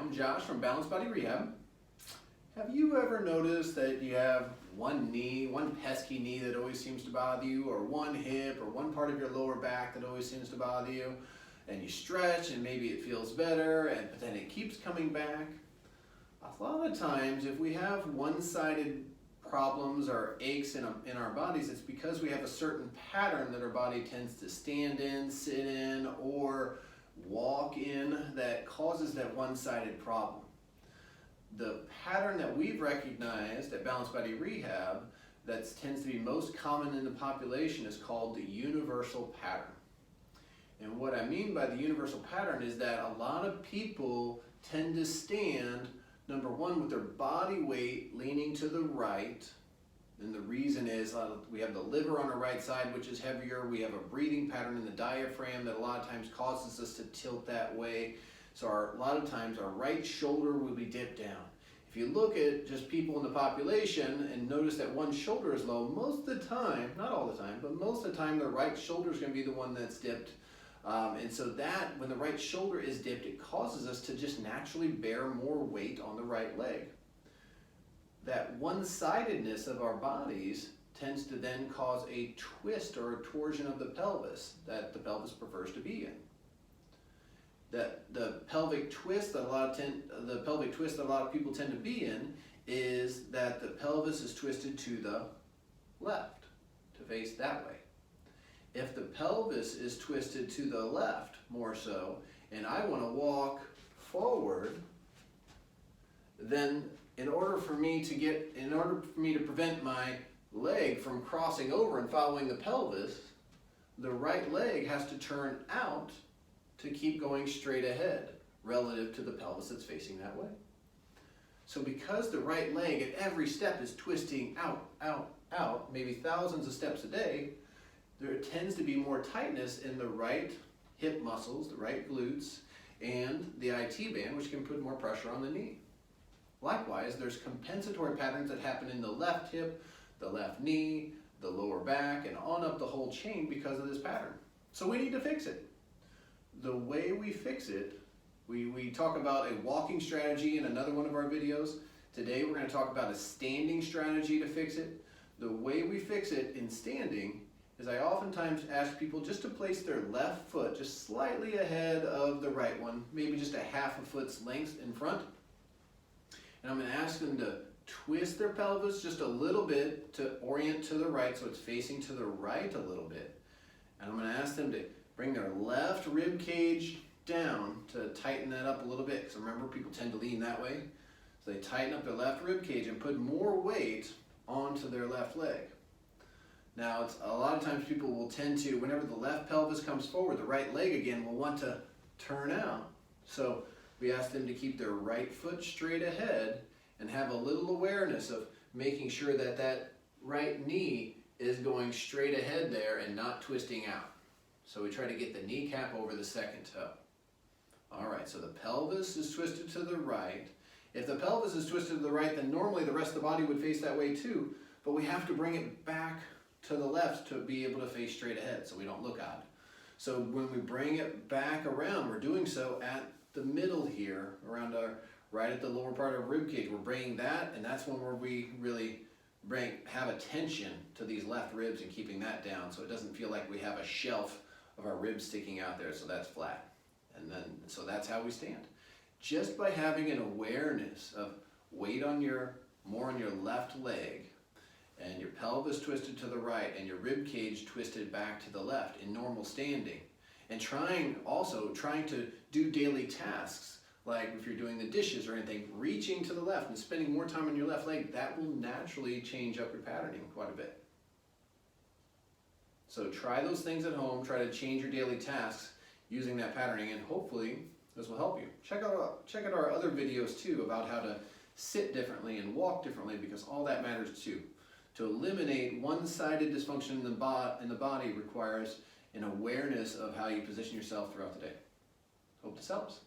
I'm Josh from Balanced Body Rehab. Have you ever noticed that you have one pesky knee that always seems to bother you, or one hip, or one part of your lower back that always seems to bother you, and you stretch and maybe it feels better, but then it keeps coming back? A lot of times, if we have one-sided problems or aches in our bodies, it's because we have a certain pattern that our body tends to stand in, sit in, or walk in that causes that one-sided problem. The pattern that we've recognized at Balanced Body Rehab that tends to be most common in the population is called the universal pattern. And what I mean by the universal pattern is that a lot of people tend to stand, number one, with their body weight leaning to the right. And the reason is we have the liver on our right side, which is heavier. We have a breathing pattern in the diaphragm that a lot of times causes us to tilt that way. So a lot of times our right shoulder will be dipped down. If you look at just people in the population and notice that one shoulder is low, most of the time, not all the time, but most of the time the right shoulder is going to be the one that's dipped. And so that, when the right shoulder is dipped, it causes us to just naturally bear more weight on the right leg. That one-sidedness of our bodies tends to then cause a twist or a torsion of the pelvis that the pelvis prefers to be in. The pelvic twist that a lot of people tend to be in is that the pelvis is twisted to the left, to face that way. If the pelvis is twisted to the left more so, and I want to walk forward, then in order for me to prevent my leg from crossing over and following the pelvis, the right leg has to turn out to keep going straight ahead relative to the pelvis that's facing that way. So because the right leg at every step is twisting out, out, out, maybe thousands of steps a day, there tends to be more tightness in the right hip muscles, the right glutes, and the IT band, which can put more pressure on the knee. Likewise, there's compensatory patterns that happen in the left hip, the left knee, the lower back, and on up the whole chain because of this pattern. So we need to fix it. The way we fix it, we talk about a walking strategy in another one of our videos. Today we're going to talk about a standing strategy to fix it. The way we fix it in standing is I oftentimes ask people just to place their left foot just slightly ahead of the right one, maybe just a half a foot's length in front. And I'm going to ask them to twist their pelvis just a little bit to orient to the right so it's facing to the right a little bit. And I'm going to ask them to bring their left rib cage down to tighten that up a little bit, because remember, people tend to lean that way. So they tighten up their left rib cage and put more weight onto their left leg. Now, a lot of times people will tend to, whenever the left pelvis comes forward, the right leg again will want to turn out. So we ask them to keep their right foot straight ahead and have a little awareness of making sure that that right knee is going straight ahead there and not twisting out. So we try to get the kneecap over the second toe. All right, so the pelvis is twisted to the right. If the pelvis is twisted to the right, then normally the rest of the body would face that way too, but we have to bring it back to the left to be able to face straight ahead so we don't look odd. So when we bring it back around, we're doing so at the middle here, around right at the lower part of rib cage. We're bringing that, and that's when we really have a tension to these left ribs and keeping that down so it doesn't feel like we have a shelf of our ribs sticking out there, so that's flat. And then, so that's how we stand. Just by having an awareness of weight more on your left leg, and your pelvis twisted to the right, and your rib cage twisted back to the left in normal standing, and trying to do daily tasks, like if you're doing the dishes or anything, reaching to the left and spending more time on your left leg, that will naturally change up your patterning quite a bit. So try those things at home, try to change your daily tasks using that patterning, and hopefully this will help you. Check out our other videos too about how to sit differently and walk differently, because all that matters too. To eliminate one-sided dysfunction in the body requires an awareness of how you position yourself throughout the day. Hope this helps.